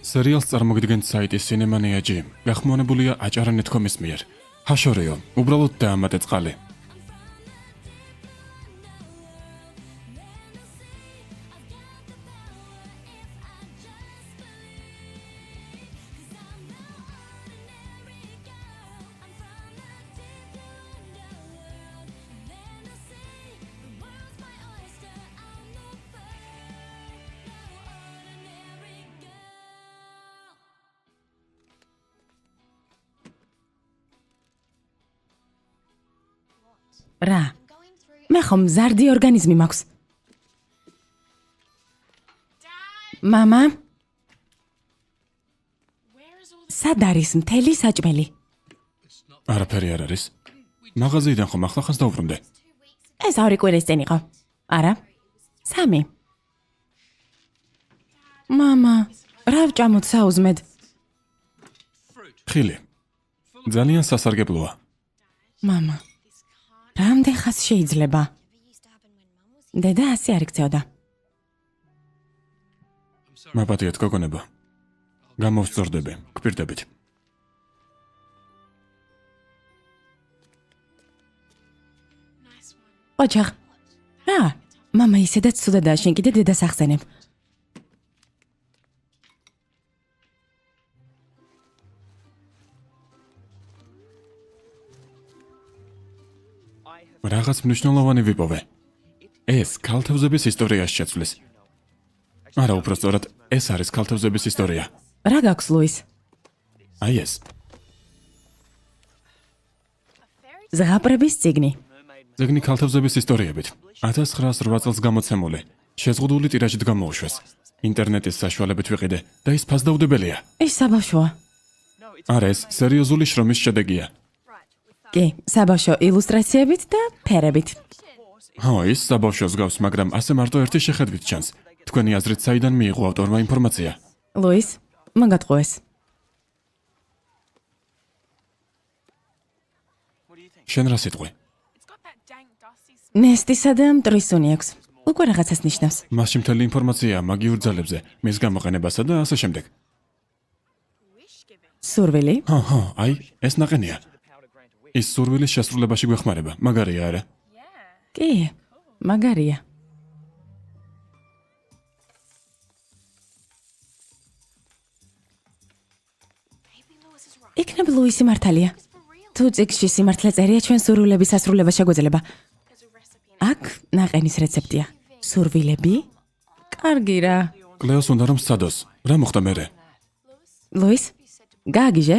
სერიალს წარმოგიდგენთ საიტის Cinemania.gr. გახმოვანებულია აჭარანეთ.com-ის მიერ. ჰაშორეო, უბრალოდ დაამატე წყალი. რა? მე ხომ მზარდი ორგანიზმი მაქვს. მამა? სად არის მთელი საჭმელი? არაფერი არ არის. მაღაზიიდან ხომ ახლახანს დაუბრუნდე? ეს 2 კვირის წინ იყო. არა? 3. მამა, რა ვჭამოთ საუზმედ? ხილი. ძალიან სასარგებლოა. მამა, რამდენ ხანს შეიძლება? დედა ასე არ იქცეოდა. მაპატიეთ გოგონება. გამოვსწორდები, გპირდებით. ოჯახ. რა? მამა ისედაც ცუდადაა, შენ კიდე დედას ახსენებ. რაღაც მნიშვნელოვანი ვიპოვე. ეს ქალთევზების ისტორიაში შეცვლის. არა, უბრალოდ ეს არის ქალთევზების ისტორია. რა გაქვს ლუის? აი ეს. ზღაპრების წიგნი. ზეგნი ქალთევზების ისტორიებით. 1908 წელს გამოცემული. შეზღუდული ტირაჟით გამოუშვეს. ინტერნეტის საშუალებით ვიყიდე და ის ფასდაუდებელია. ეს საბავშვოა. არა, ეს სერიოზული შრომის შედეგია. კი, საბავშვო ილუსტრაციებით და ფერებით. ის საბავშვოს გავს, მაგრამ ასე მარტო ერთი შეხედვით ჩანს. თქვენი აზრით საიდან მიიღო ავტორმა ინფორმაცია? ლუის, მაგათყოეს. შენ რა სიტყვი? ნესტისა და მტვრის აქვს. უკვე რაღაცას ნიშნავს. მასში მთელი ინფორმაცია მაგიურ ძალებზე, მის გამოყენებასა და ასე შემდეგ. სურვილი? აი, ეს ნაყენია. ის სურვილის შესრულებაში გვეხმარება, მაგარია არა? კი, მაგარია. იქნებ ლუისი მართალია. თუ წიგნში სიმართლე წერია, ჩვენ სურვილების ასრულება შეგვეძლება. აქ ნაყენის რეცეპტია. სურვილები? კარგი რა. კლეოს უნდა რომ სცადოს. რა მოხდა მერე? ლუის, გააგიჟე?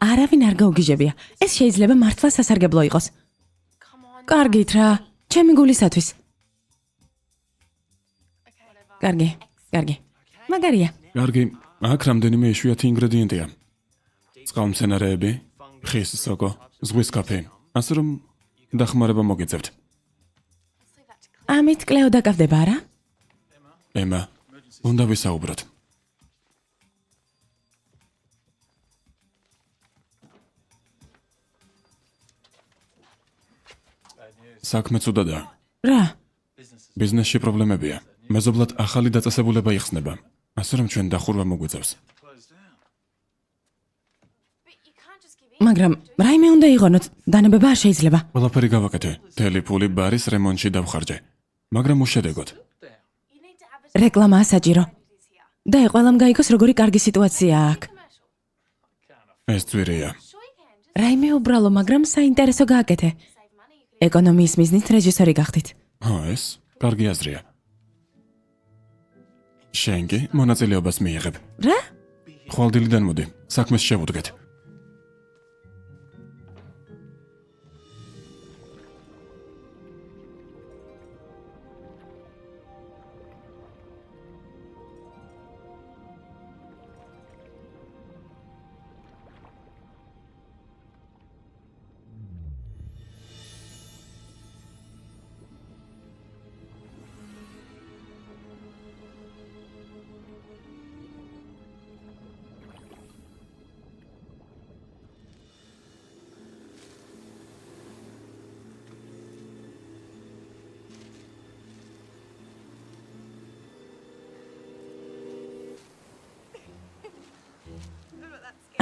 არავინ არ გაუგიჟებია. ეს შეიძლება მართლა სასარგებლო იყოს. კარგით რა, ჩემი გულისათვის. კარგი. მაგარია. კარგი, აქ რამდენიმე იშვიათი ინგრედიენტია. წყალმცენარეები, ხის სოკო, ზღვის კაფე. ასე რომ დახმარება მოგეძებთ. ამით კლეო დაკავდება არა? ემა, უნდა ვისაუბროთ. საქმე ცუდადაა. რა? ბიზნესში პრობლემებია. მეზობლად ახალი დაწესებულება იხსნება. ასე რომ ჩვენ დახურვა მოგვეწევს. მაგრამ რაიმე უნდა იღონოთ, დანებება არ შეიძლება. ყველაფერი გავაკეთე. მთელი ფული ბარის რემონტში დავხარჯე. მაგრამ უშედეგოდ. რეკლამაა საჭირო. და ყველამ გაიგოს როგორი კარგი სიტუაციაა აქ. ეს ძვირია. რაიმე უბრალო, მაგრამ საინტერესო გააკეთე. ეკონომიის მიზნით რეჟისორი გახდით. ეს კარგი აზრია. შენ კი მონაწილეობას მიიღებ. რა? ხვალდილიდან მოდი, საქმეს შევუდგეთ.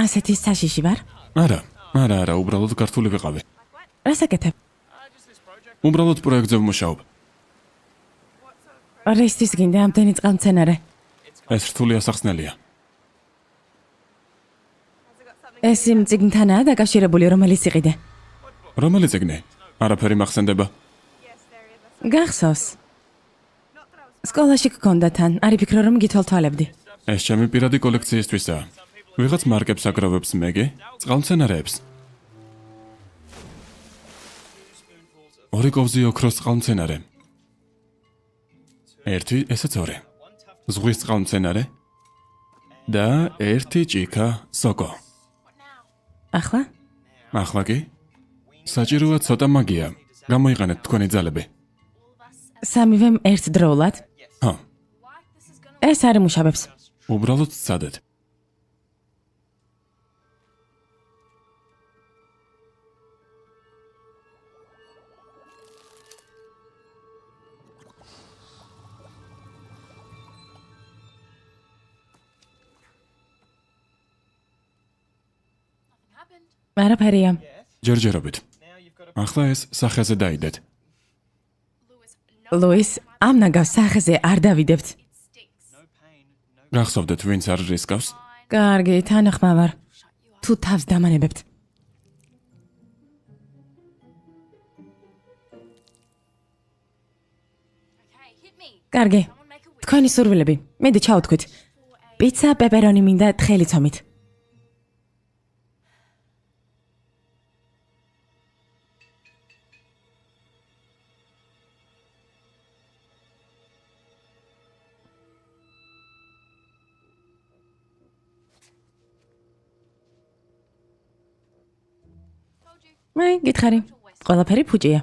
ასეთი საშიში ვარ? არა, უბრალოდ ქართული ვიყავი. რას აკეთებ? უბრალოდ პროექტზე ვმუშაობ. რისთვის გინდა ამდენი წყალმცენარე? ეს რთული ასახსნელია. ეს იმ წიგნთანაა დაკავშირებული, რომელიც იყიდე. რომელი წიგნი? არაფერი მახსენდება. გახსოვს. სკოლაში გქონდა თან, არ იფიქრო რომ გითვალთვალებდი. ეს ჩემი პირადი კოლექციისთვისაა. ვიღაც მარკებს აგროვებს მეგი, წყალმცენარეებს. ორი კოვზი ოქროს წყალმცენარე. ერთი, ესეც ორი. ზღვის წყალმცენარე და ერთი ჭიქა სოკო. ახლა? ახლა კი? საჭიროა ცოტა მაგია. გამოიყენეთ თქვენი ძალები. სამივემ ერთდროულად? ჰა, ეს არ იმუშავებს. უბრალოდ სცადეთ. არაფერია. ჯერჯერობით. ახლა ეს სახეზე დაიდეთ. ლუის, ამ ნაგავს სახეზე არ დავიდებთ. გახსოვდეთ, ვინც არ რისკავს? კარგი, თანახმა ვარ. თუ თავს დამანებებთ. კარგი. თქვენი სურვილები. მედი ჩავთქვით. პიცა, პეპერონი მინდა თხელი ცომით. აი, გითხარი. ყველაფერი ფუჭია.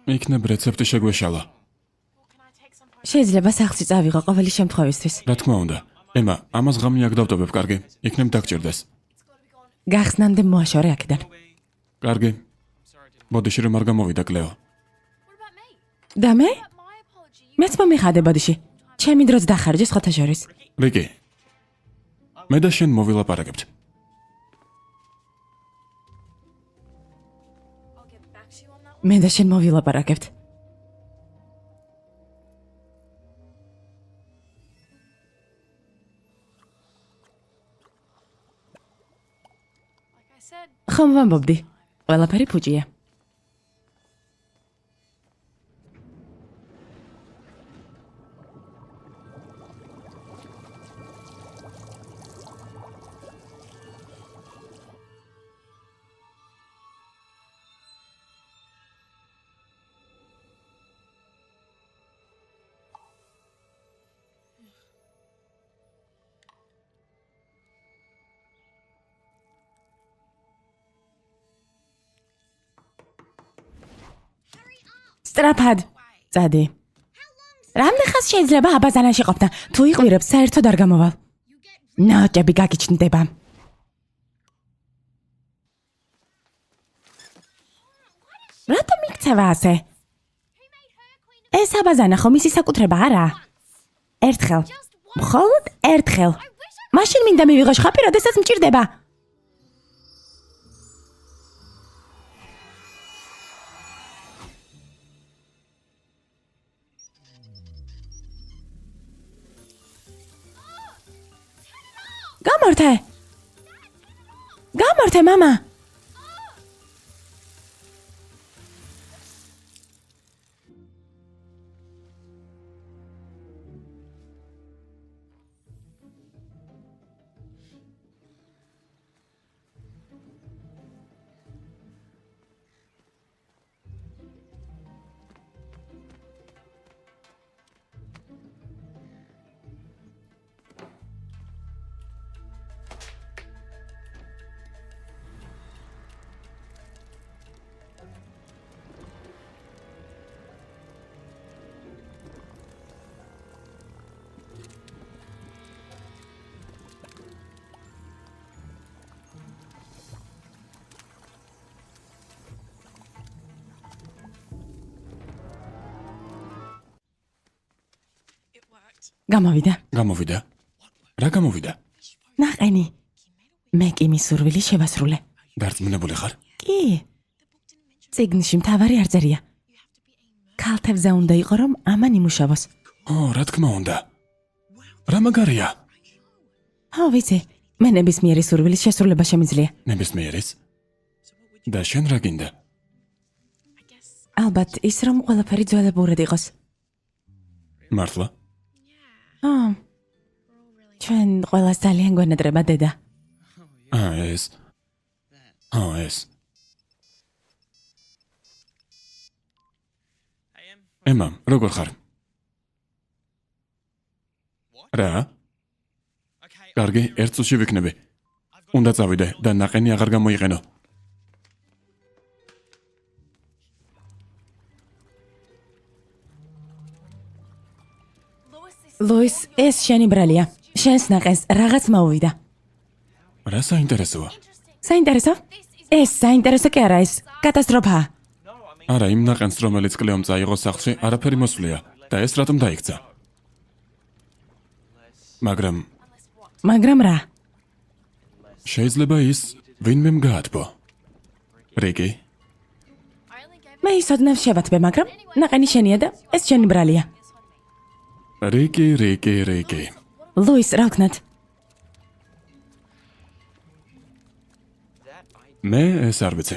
იქნებ რეცეპტი შეგვეშალა. შეიძლება სახლში წავიღო ყოველი შემთხვევისთვის. რა თქმა უნდა. ემა, ამას ღამე აქ დავტოვებ, კარგი? იქნებ დაგჭირდეს. გახსნამდე მოაშორე აქედან. კარგი. ბოდიში რომ არ გამოვიდა კლეო. და მე? მეც მომიხადე ბოდიში. ჩემი დროც დახარჯე სხვათა შორის. რიკი. მე და შენ მოვილაპარაკებთ. მე და შენ მოვილაპარაკებთ. ხომ ვამბობდი, ყველაფერი ფუჭია. სწრაფად. წადი. რამდენ ხანს შეიძლება აბაზანაში ყოფნა? თუ იყვირებს, საერთოდ არ გამოვალ. ნაჭები გაგიჩნდება. რატომ იქცევა ასე? ეს აბაზანა ხომ ისი საკუთრება არა? ერთხელ. მხოლოდ ერთხელ. მაშინ მინდა მივიღო შხაპი, როდესაც მჭირდება. გამორთე! გამორთე, მამა! გამოვიდა. გამოვიდა. რა გამოვიდა? ნაყენი. მე კი მის სურვილი შევასრულე. დარწმუნებული ხარ? კი. წიგნში მთავარი არ წერია. ქალთებზე უნდა იყო რომ ამან იმუშავოს. რა თქმა უნდა. რა მაგარია? ვიცი. მე ნებისმიერი სურვილის შესრულება შემიძლია. ნებისმიერის? და შენ რა გინდა? ალბათ ის რომ ყველაფერი ძველებურად იყოს. მართლა? ჩვენ ყველას ძალიან გვენატრება დედა. ეს. ემა, როგორ ხარ? რა? კარგი, ერთ წუთში ვიქნები. უნდა წავიდე და ნაყენი აღარ გამოიყენო. ლუის, ეს შენი ბრალია. შენს ნაყენს რაღაც მოუვიდა. რა საინტერესოა? საინტერესო? ეს საინტერესო კი არა, ეს კატასტროფაა. არა, იმ ნაყენს, რომელიც კლეომ წაიღო სახლში, არაფერი მოსვლია და ეს რატომ დაიქცა? მაგრამ რა? შეიძლება ის ვინმემ გაათბო. რიკი? მე ის ოდნავ შევათბე, მაგრამ ნაყენი შენია და ეს შენი ბრალია. რიკი. ლუის, რა ვქნათ? მე ეს არ ვიცი.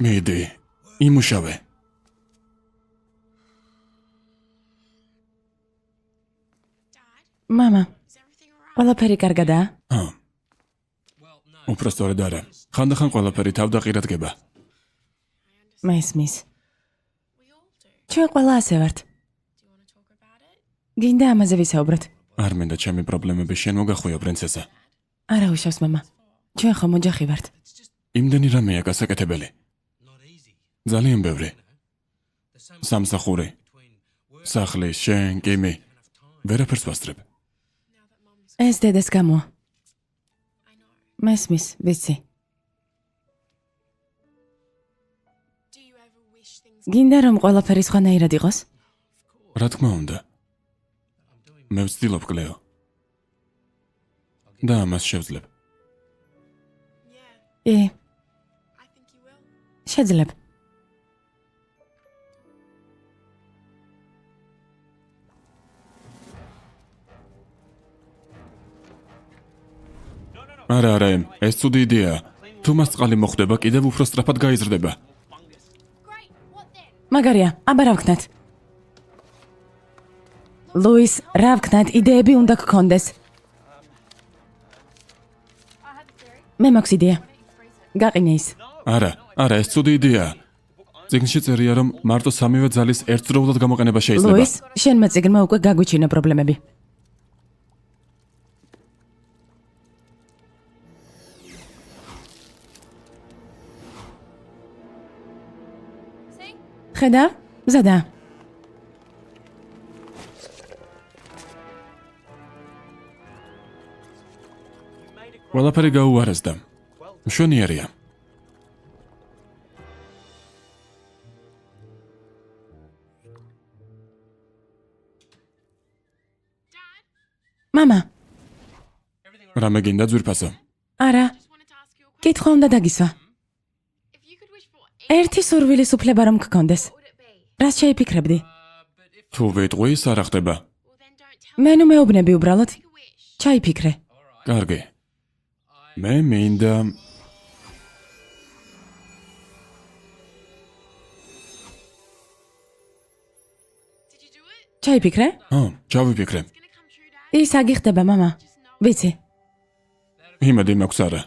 მიდი, იმუშავე. მამა, ყველაფერი კარგადაა? უпростоრად არა. ხანდახან ყველაფერი თავდაყირად გება. მესმის. ჩვენ ყველა ასე ვართ. გინდა ამაზე ვისაუბროთ? არ მინდა ჩემი პრობლემები შენ მოგახვიო, პრინცესა. არა უშავს, მამა. ჩვენ ხომ ოჯახი ვართ. იმდენი რამეა გასაკეთებელი. ძალიან ბევრი. სამსახური. სახლი, შენ, კიმი. ვერაფერს ვასწრებ. ეს დედას გამოა. მესმის, ვიცი. გინდა რომ ყველაფერი სხვანაირად იყოს? რა თქმა უნდა. მე ვცდილობ, კლეო. და ამას შევძლებ. შეძლებ. არა, ეს ცუდი იდეაა. თუ მას წყალი მოხვდება, კიდევ უფრო სწრაფად გაიზრდება. მაგარია, აბა რა ვქნათ? ლუის, რა ვქნათ, იდეები უნდა გქონდეს. მე მაქვს იდეა. გაყინე ის. არა, ეს ცუდი იდეაა. წიგნში წერია, რომ მარტო სამივე ძალის ერთდროულად გამოყენება შეიძლება. ლუის, შენმა წიგნმა უკვე გაგვიჩინა პრობლემები. ხედავ? მზადა. ყველაფერი გაუარესდა. მშვენიერია. მამა. რამე გინდა ძვირფასო? არა. კითხვა უნდა დაგისვა. ერთი სურვილის უფლება რომ გქონდეს. რას შეიფიქრებდი? თუ ვიტყვი, ის არ ხდება. მე ნუ მეუბნები უბრალოდ. ჩაიფიქრე. კარგი. მე მინდა ჩაიფიქრე? ჩავიფიქრე. ის აგიხდება, მამა. ვიცი. იმედი მაქვს არა.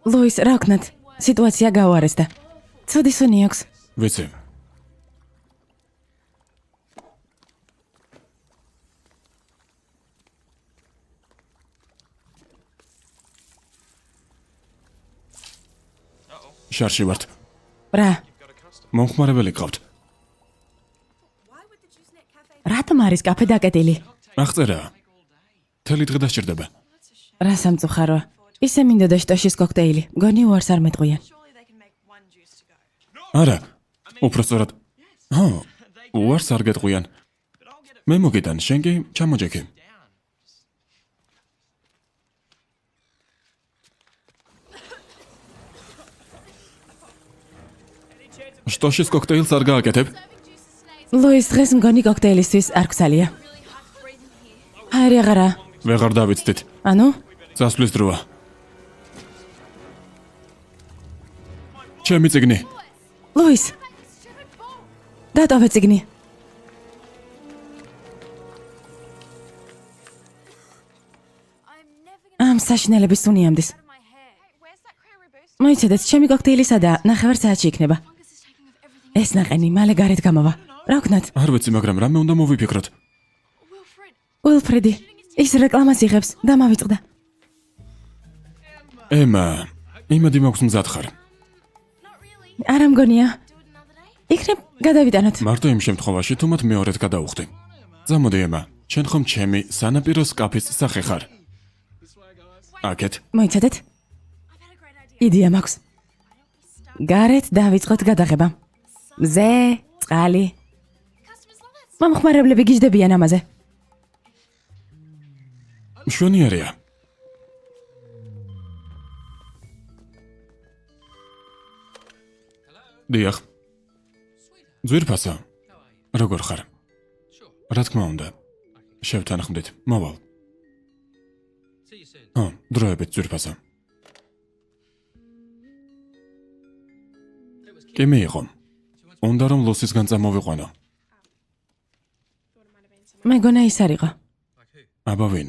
ლუის, რა ვქნათ? სიტუაცია გაუარესდა. ცუდი სუნი აქვს. ვიცი. შარში ვართ. რა? მომხმარებელი გყავთ. რატომ არის კაფე დაკეტილი? აღწერა. მთელი დღე დასჭირდება. რა სამწუხაროა. ისე მინდოდა შტოშის კოქტეილი. გონი უარს არ მეტყვიან. არა, უпростоრად. უარს არ გეტყვიან. მე მოგიტან, შენ კი ჩამოჯექი. შტოშის კოქტეილს არ გააკეთებ? ლუის დღეს მგონი კოქტეილისთვის არ გცალია. ჰაერი აღარა. ვეღარ დავიცდით. ანუ? წასვლის დროა. ჩემი წიგნი. ლუის. დატოვე წიგნი. ამ საშინელების უნიამდის. მოიცადეთ, ჩემი კოქტეილისა და ნახევარ საათში იქნება. ეს ნაყენი მალე გარეთ გამოვა. რა ვქნათ? არ ვიცი, მაგრამ რამე უნდა მოვიფიქროთ. უილფრედი, ის რეკლამას იღებს და მავიწყდა. ემა, იმედი მაქვს მზად ხარ. არა მგონია. იქნებ გადავიტანოთ. მარტო იმ შემთხვევაში, თუ მათ მეორედ გადაუხდი. წამოდი ემა, შენ ხომ ჩემი სანაპიროს კაფის სახე ხარ. აკეთ. მოიცადეთ. იდეა მაქვს. გარეთ დავიწყოთ გადაღება. მზე, წყალი. მომხმარებლები გიждდებიან ამაზე. მშვენიერია. დიახ. ძვირფასო. როგორ ხარ? რა თქმა უნდა. შევთანხმდით. მოვალ. დროებით ძვირფასო. კი მიიღო. უნდა რომ ლოსისგან წამოვიყვანო. მეგონა ის არ იყო. აბა ვინ?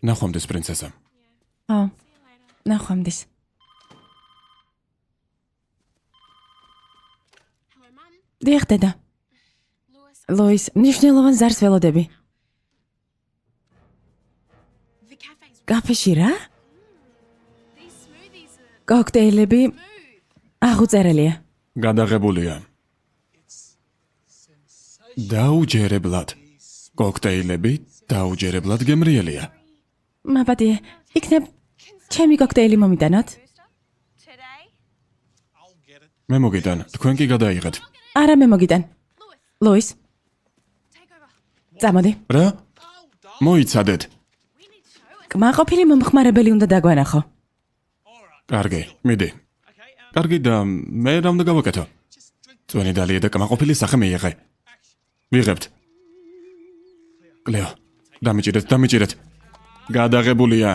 ნახვამდის პრინცესა. ნახვამდის. დიახ, დედა. ლუის, მნიშვნელოვან ზარს ველოდები. კაფეში რა? კოქტეილები აღუწერელია. გადაღებულია. დაუჯერებლად. კოქტეილები დაუჯერებლად გემრიელია. მაპატიე, იქნებ ჩემი კოქტეილი მომიტანოთ? მე მოგიტან, თქვენ კი გადაიღეთ. არა, მე მოგიტან. ლუის. წამოდი. რა? მოიცადეთ. კმაყოფილი მომხმარებელი უნდა დაგვანახო. კარგი, მიდი. კარგი და მე რა უნდა გავაკეთო? წვენი დალია და კმაყოფილი სახე მიიღე. ვიღებთ. კლეო, დამიჭირეთ. გადაღებულია.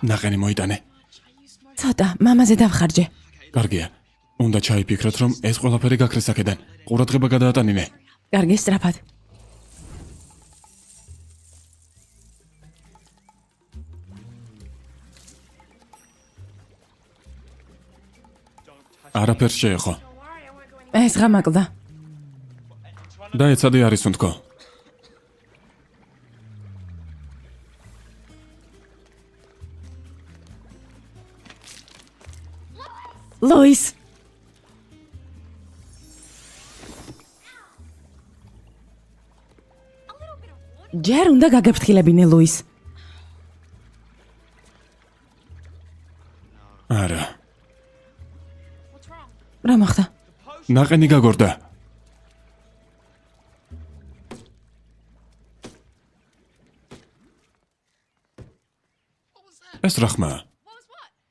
ნაყენი მოიტანე. ცოტა, მამაზე დავხარჯე. კარგია. უნდა ჩაიფიქროთ, რომ ეს ყველაფერი გაქრეს აქედან. ყურადღება გადაატანინე. კარგი, სწრაფად. არაფერს შეეხო. ეს ღამაკლდა. და ეცადე არის უნდკო. ლუის. ჯერ უნდა გაგაფრთხილებინე, ლუის. არა. რა მოხდა? ნაყენი გაგორდა. ეს რა ხმა?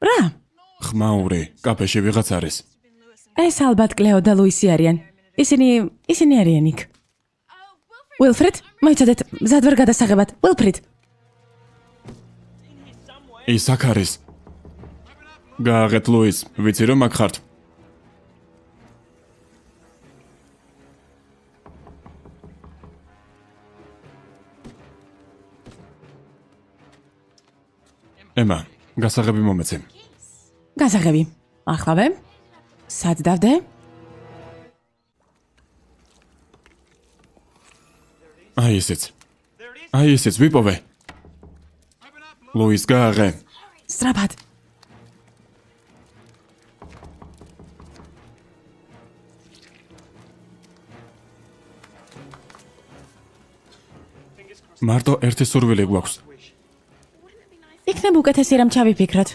რა? ხმაური, კაფეში ვიღაც არის. ეს ალბათ კლეო და ლუისი არიან. ისინი არიან იქ. უილფრედ, მოიცადეთ, მზად ვარ გადასაღებად. უილფრედ. ის აქ არის. გააღეთ ლუის, ვიცი რომ აქ ხართ. ემა, გასაღები მომეცე. გასაღები. ახლავე. სად დავდე? აი ესეც, ვიპოვე. ლუის გააღე. სწრაფად. მარტო ერთი სურვილი გვაქვს. იქნებ უკეთესი რამ ჩავიფიქროთ.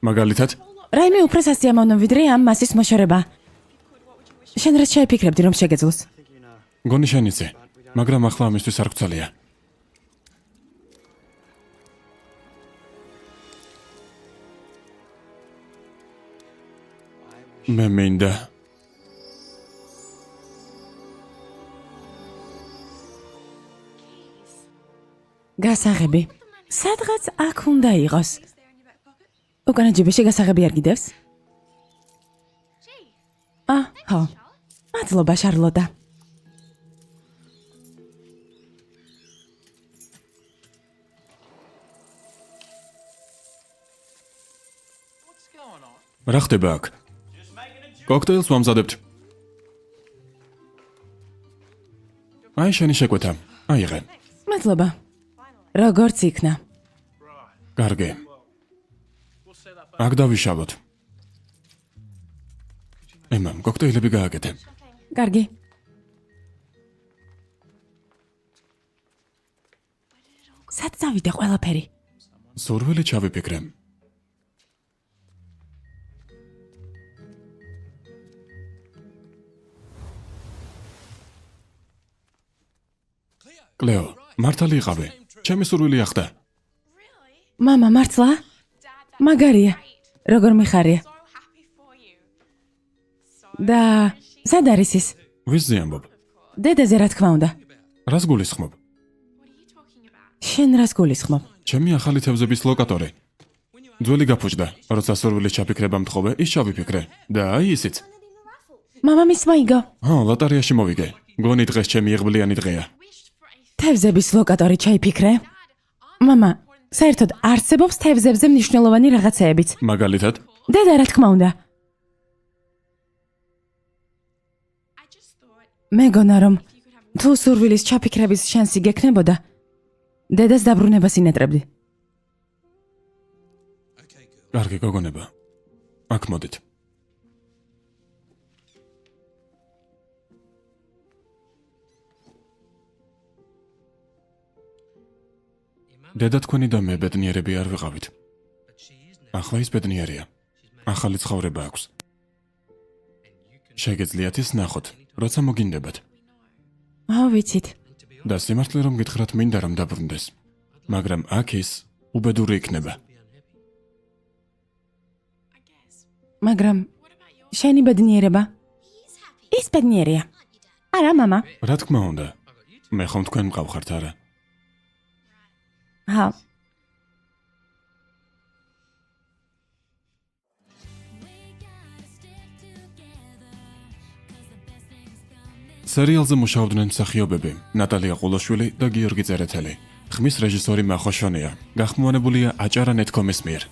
მაგალითად, რაიმე უფრო სასიამოვნო ვიდრე ამ მასის მოშორება. შენ რაც შეიფიქრებდი რომ შეგეძლოს? გონი შენ იცი, მაგრამ ახლა ამისთვის არ გვცალია. მე მინდა გასაღები. სადღაც აქ უნდა იყოს. უკანა ჯიბეში გასაღები არ გიდევს? ხო. მადლობა, შარლოტა. რა ხდება აქ? კოქტეილს ვამზადებთ. აი შენი შეკვეთა. აიღე. მადლობა. როგორც იქნა. კარგი. აქ დავიშალოთ. ემამ, კოქტეილები გააკეთე. კარგი. სად წავიდა ყველაფერი? სურვილი ჩავიფიქრე. კლეო, მართალი იყავი. ჩემი სურვილი ახდა. მამა, მართლა? მაგარია. როგორ მიხარია? და სად არის ის? ვიზზე ამბობ? დედაზე რა თქმა უნდა. რას გულისხმობ? შენ რას გულისხმობ? ჩემი ახალი თევზების ლოკატორი. ძველი გაფუჭდა, როცა სურვილის ჩაფიქრება მთხოვე, ის ჩავიფიქრე. და აი ისიც. მამამის მაიგო. ლოტარიაში მოვიგე. გონი დღეს ჩემი იღბლიანი დღეა. თევზების ლოკატორი ჩაიფიქრე? მამა, საერთოდ არსებობს თევზებზე მნიშვნელოვანი რაღაცეებიც. მაგალითად, დედა რა თქმა უნდა. მეგონა რომ თუ სურვილის ჩაფიქრების შანსი გექნებოდა, დედას დაბრუნებას ინეტრებდი. კარგი გოგონება. აქ მოდით. დედა თქვენი და მე ბედნიერები არ ვიყავით. ახლა ის ბედნიერია. ახალი ცხოვრება აქვს. შეგეძლიათ ის ნახოთ, როცა მოგინდებათ. ვიცით. და სიმართლე რომ გითხრათ, მინდა რომ დაბრუნდეს. მაგრამ აქ ის უბედური იქნება. მაგრამ შენი ბედნიერება? ის ბედნიერია. არა, მამა. რა თქმა უნდა. მე ხომ თქვენ მყავხართ, არა? ჰა. სერიალზე მუშაობდნენ მსახიობები ნატალია ყულოშვილი და გიორგი წერეთელი. ხმის რეჟისორი მახოშონია. გახმოვანებულია აჭარა ნეტკომის მიერ.